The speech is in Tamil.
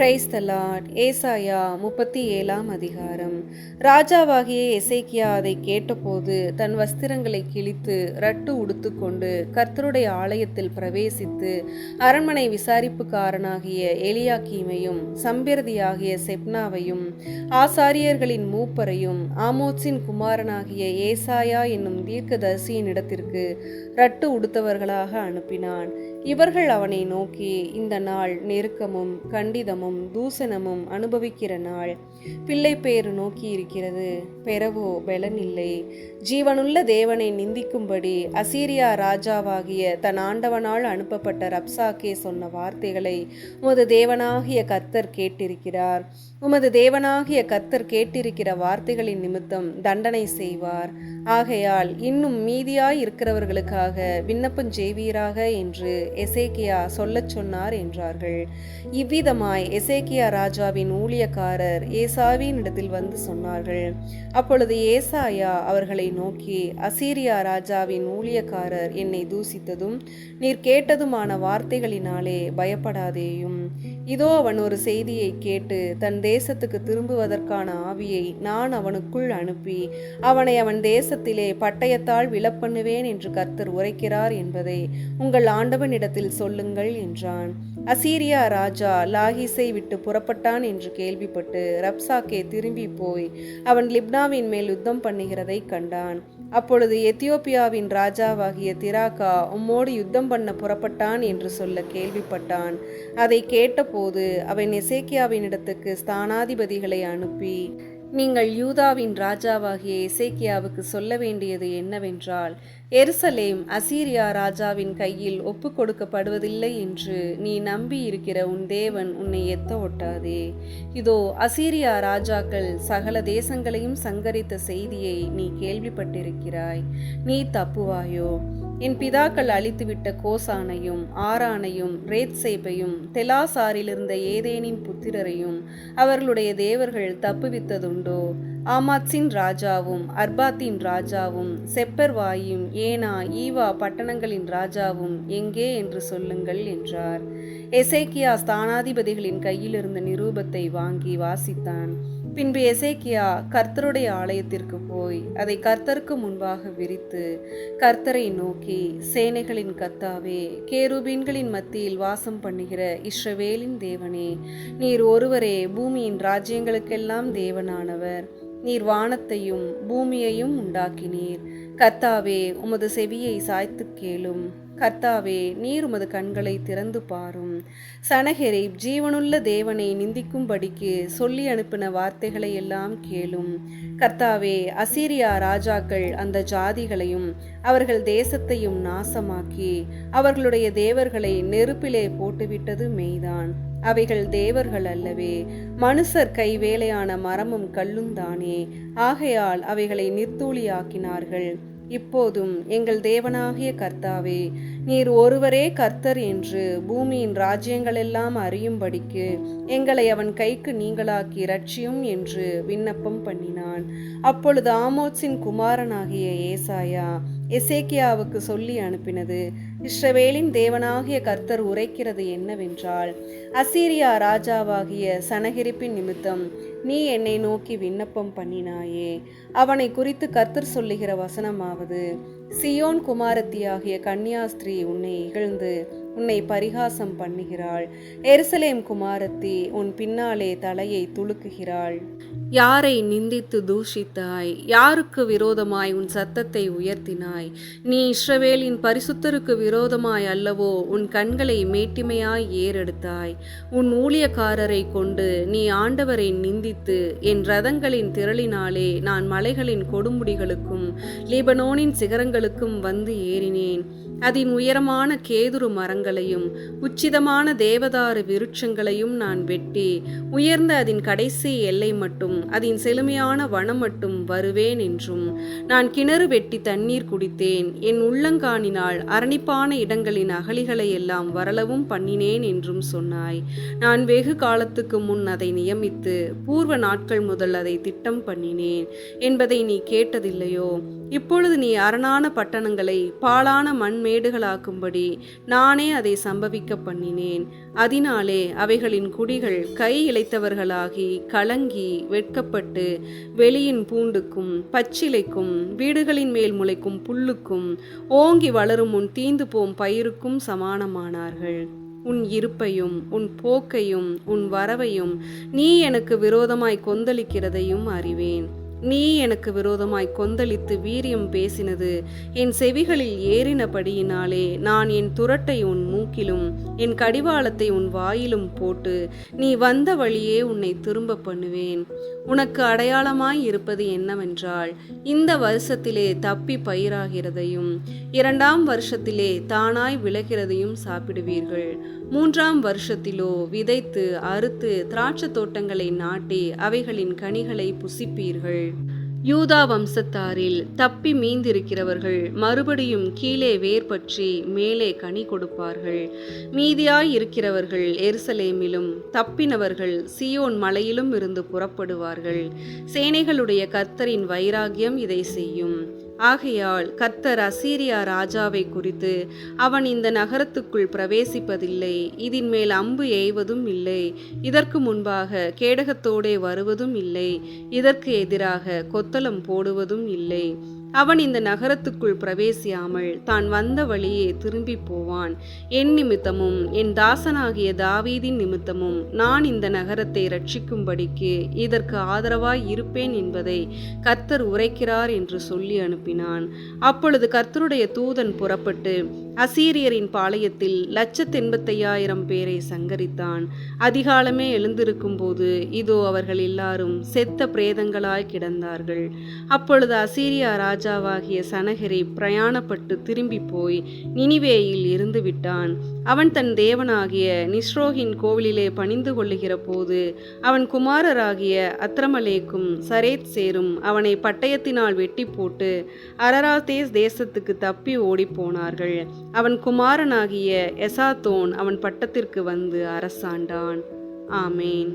Praise the Lord. ஏசாயா 37 அதிகாரம். ராஜாவாகிய எசேக்கியா அதை கேட்டபோது தன் வஸ்திரங்களை கிழித்து ரட்டு உடுத்துக்கொண்டு கர்த்தருடைய ஆலயத்தில் பிரவேசித்து அரண்மனை விசாரிப்புக்காரனாகிய எலியாக்கீமையும் சம்பிரதியாகிய செப்னாவையும் ஆசாரியர்களின் மூப்பரையும் ஆமோத்சின் குமாரனாகிய ஏசாயா என்னும் தீர்க்கதரிசியின் இடத்திற்கு ரட்டு உடுத்தவர்களாக அனுப்பினான். இவர்கள் அவனை நோக்கி, இந்த நாள் நெருக்கமும் கண்டிதமும் தூசணமும் அனுபவிக்கிற நாள். பிள்ளை பேறு நோக்கி இருக்கிறது, பெறவோ பலன் இல்லை. ஜீவனுள்ள தேவனை நிந்திக்கும்படி அசீரியா ராஜாவாகிய தன் ஆண்டவனால் அனுப்பப்பட்ட ரப்சாக்கே சொன்ன வார்த்தைகளை உமது தேவனாகிய கர்த்தர் கேட்டிருக்கிறார். உமது தேவனாகிய கர்த்தர் கேட்டிருக்கிற வார்த்தைகளின் நிமித்தம் தண்டனை செய்வார். ஆகையால் இன்னும் மீதியாய் இருக்கிறவர்களுக்காக விண்ணப்பம் செய்வீராக என்று எசேக்கியா சொல்லச் சொன்னார் என்றார்கள். இவ்விதமாய் எசேக்கியா ராஜாவின் ஊழியக்காரர் ஏசாவின் இடத்தில் வந்து சொன்னார்கள். அப்பொழுது ஏசாயா அவர்களை நோக்கி, அசீரியா ராஜாவின் ஊழியக்காரர் என்னை தூசித்ததும் நீர் கேட்டதுமான வார்த்தைகளினாலே பயப்படாதேயும். இதோ அவன் ஒரு செய்தியை கேட்டு தன் தேசத்துக்கு திரும்புவதற்கான ஆவியை நான் அவனுக்குள் அனுப்பி அவனை அவன் தேசத்திலே பட்டயத்தால் விழப்பண்ணுவேன் என்று கர்த்தர் உரைக்கிறார் என்பதை உங்கள் ஆண்டவனிடத்தில் சொல்லுங்கள் என்றான். அசீரியா ராஜா லாகீஸை விட்டு புறப்பட்டான் என்று கேள்விப்பட்டு ரப்சாக்கே திரும்பி போய் அவன் லிப்னாவின் மேல் யுத்தம் பண்ணுகிறதை கண்டான். அப்பொழுது எத்தியோப்பியாவின் ராஜாவாகிய திராக்கா உம்மோடு யுத்தம் பண்ண புறப்பட்டான் என்று சொல்ல கேள்விப்பட்டான். அதை கேட்டபோது அவன் எசேக்கியாவின் இடத்துக்கு ஸ்தானாதிபதிகளை அனுப்பி, நீங்கள் யூதாவின் ராஜாவாகிய எசேக்கியாவுக்கு சொல்ல வேண்டியது என்னவென்றால், எருசலேம் அசீரியா ராஜாவின் கையில் ஒப்பு கொடுக்கப்படுவதில்லை என்று நீ நம்பி இருக்கிற உன் தேவன் உன்னை எத்த ஒட்டாதே. இதோ அசீரியா ராஜாக்கள் சகல தேசங்களையும் சங்கரித்த செய்தியை நீ கேள்விப்பட்டிருக்கிறாய். நீ தப்புவாயோ? என் பிதாக்கள் அழித்துவிட்ட கோசானையும் ஆரானையும் ரேத்சேபையும் தெலாசாரிலிருந்த ஏதேனின் புத்திரரையும் அவர்களுடைய தேவர்கள் தப்புவித்ததுண்டோ? ஆமாத்சின் ராஜாவும் அர்பாத்தின் ராஜாவும் செப்பர்வாயும் ஏனா ஈவா பட்டணங்களின் ராஜாவும் எங்கே என்று சொல்லுங்கள் என்றார். எசேக்கியா ஸ்தானாதிபதிகளின் கையிலிருந்த நிரூபத்தை வாங்கி வாசித்தான். பின்பு எசேக்கியா கர்த்தருடைய ஆலயத்திற்கு போய் அதை கர்த்தருக்கு முன்பாக விரித்து கர்த்தரை நோக்கி, சேனைகளின் கர்த்தாவே, கேருபீன்களின் மத்தியில் வாசம் பண்ணுகிற இஸ்ரவேலின் தேவனே, நீர் ஒருவரே பூமியின் ராஜ்யங்களுக்கெல்லாம் தேவனானவர். நீர் வானத்தையும் பூமியையும் உண்டாக்கினீர். கர்த்தாவே, உமது செவியை சாய்த்து கேளும். கர்த்தாவே, நீர் உமது கண்களை திறந்து பாரும். சனகெரிப் ஜீவனுள்ள தேவனை நிந்திக்கும்படிக்கு சொல்லி அனுப்பின வார்த்தைகளை எல்லாம் கேளும். கர்த்தாவே, அசீரியா ராஜாக்கள் அந்த ஜாதிகளையும் அவர்கள் தேசத்தையும் நாசமாக்கி அவர்களுடைய தேவர்களை நெருப்பிலே போட்டுவிட்டது மெய்தான். அவைகள் தேவர்கள் அல்லவே, மனுஷர் கை வேலையான மரமும் கல்லுந்தானே. ஆகையால் அவைகளை நிர்த்தூளியாக்கினார்கள். இப்போதும் எங்கள் தேவனாகிய கர்த்தாவே, நீர் ஒருவரே கர்த்தர் என்று பூமியின் ராஜ்யங்களெல்லாம் அறியும்படிக்கு எங்களை அவன் கைக்கு நீங்களாக்கி இரட்சியும் என்று விண்ணப்பம் பண்ணினான். அப்பொழுது ஆமோத்சின் குமாரனாகிய ஏசாயா எசேக்கியாவுக்கு சொல்லி அனுப்பினது, இஸ்ரவேலின் தேவனாகிய கர்த்தர் உரைக்கிறது என்னவென்றால், அசீரியா ராஜாவாகிய சனகெரிப்பின் நிமித்தம் நீ என்னை நோக்கி விண்ணப்பம் பண்ணினாயே. அவனை குறித்து கர்த்தர் சொல்லுகிற வசனமாவது, சியோன் குமாரத்தியாகிய கன்னியாஸ்திரீ உன்னை இகழ்ந்து உன்னை பரிகாசம் பண்ணுகிறாள். எருசலேம் குமாரத்தி உன் பின்னாலே தலையை துலுக்குகிறாள். யாரை நிந்தித்து தூஷித்தாய்? யாருக்கு விரோதமாய் உன் சத்தத்தை உயர்த்தினாய்? நீ இஸ்ரவேலின் பரிசுத்தருக்கு விரோதமாய் அல்லவோ உன் கண்களை மேட்டிமையாய் ஏறெடுத்தாய். உன் ஊழியக்காரரை கொண்டு நீ ஆண்டவரை நிந்தித்து, என் ரதங்களின் திரளினாலே நான் மலைகளின் கொடுமுடிகளுக்கும் லீபனோனின் சிகரங்களுக்கும் வந்து ஏறினேன். அதன் உயரமான கேதுரு மரங்களையும் உச்சிதமான தேவதாரு விருட்சங்களையும் நான் வெட்டி உயர்ந்த அதன் கடைசி எல்லை மட்டும் அதன் செழுமையான வனம் மட்டும் வருவேன் என்றும், நான் கிணறு வெட்டி தண்ணீர் குடித்தேன். என் உள்ளங்காணினால் அரணிப்பான இடங்களின் அகழிகளை எல்லாம் வரலவும் பண்ணினேன் என்றும் சொன்னாய். நான் வெகு காலத்துக்கு முன் அதை நியமித்து பூர்வ நாட்கள் முதல் அதை திட்டம் பண்ணினேன் என்பதை நீ கேட்டதில்லையோ? இப்பொழுது நீ அரணான பட்டணங்களை பாழான மண்மேடுகளாக்கும்படி நானே அதை சம்பவிக்க பண்ணினேன். அதனாலே அவைகளின் குடிகள் கை இளைத்தவர்களாகி கலங்கி வெட்கப்பட்டு வெளியின் பூண்டுக்கும் பச்சிலைக்கும் வீடுகளின் மேல் முளைக்கும் புல்லுக்கும் ஓங்கி வளரும் உன் தீந்து போம் பயிருக்கும் சமானமானார்கள். உன் இருப்பையும் உன் போக்கையும் உன் வரவையும் நீ எனக்கு விரோதமாய் கொந்தளிக்கிறதையும் அறிவேன். நீ எனக்கு விரோதமாய் கொந்தளித்து வீரியம் பேசினது என் செவிகளில் ஏறினபடியினாலே நான் என் துரட்டை உன் மூக்கிலும் என் கடிவாளத்தை உன் வாயிலும் போட்டு நீ வந்த வழியே உன்னை திரும்ப பண்ணுவேன். உனக்கு அடையாளமாய் இருப்பது என்னவென்றால், இந்த வருஷத்திலே தப்பி பயிராகிறதையும் 2ஆம் வருஷத்திலே தானாய் விளைகிறதையும் சாப்பிடுவீர்கள். 3ஆம் வருஷத்திலோ விதைத்து அறுத்து திராட்சை தோட்டங்களை நாட்டி அவைகளின் கனிகளை புசிப்பீர்கள். யூதா வம்சத்தாரில் தப்பி மீந்திருக்கிறவர்கள் மறுபடியும் கீழே வேர் பற்றி மேலே கனி கொடுப்பார்கள். மீதியாய் இருக்கிறவர்கள் எருசலேமிலும் தப்பினவர்கள் சீயோன் மலையிலும் இருந்து புறப்படுவார்கள். சேனைகளுடைய கர்த்தரின் வைராகியம் இதை செய்யும். ஆகையால் கர்த்தர் அசீரியா ராஜாவை குறித்து, அவன் இந்த நகரத்துக்குள் பிரவேசிப்பதில்லை, இதன் மேல் அம்பு எய்வதும் இல்லை, இதற்கு முன்பாக கேடகத்தோடே வருவதும் இல்லை, இதற்கு எதிராக கொத்தளம் போடுவதும் இல்லை. அவன் இந்த நகரத்துக்குள் பிரவேசியாமல் தான் வந்த வழியே திரும்பி போவான். என் நிமித்தமும் என் தாசனாகிய தாவீதின் நிமித்தமும் நான் இந்த நகரத்தை ரட்சிக்கும்படிக்கு இதற்கு ஆதரவாய் இருப்பேன் என்பதை கர்த்தர் உரைக்கிறார் என்று சொல்லி அனுப்பினான். அப்பொழுது கர்த்தருடைய தூதன் புறப்பட்டு அசீரியரின் பாளையத்தில் 185,000 பேரை சங்கரித்தான். அதிகாலமே எழுந்திருக்கும் போது இதோ அவர்கள் எல்லாரும் செத்த பிரேதங்களாய் கிடந்தார்கள். அப்பொழுது அசீரியா ராஜாவாகிய சனகரி பிரயாணப்பட்டு திரும்பி போய் நினிவேயில் இருந்து விட்டான். அவன் தன் தேவனாகிய நிஸ்ரோகின் கோவிலிலே பணிந்து கொள்ளுகிற போது அவன் குமாரராகிய அத்ரமலேக்கும் சரேத் சேரும் அவனை பட்டயத்தினால் வெட்டி போட்டு அரராதேஸ் தேசத்துக்கு தப்பி ஓடிப்போனார்கள். அவன் குமாரனாகிய எசாத்தோன் அவன் பட்டத்திற்கு வந்து அரசாண்டான். ஆமேன்.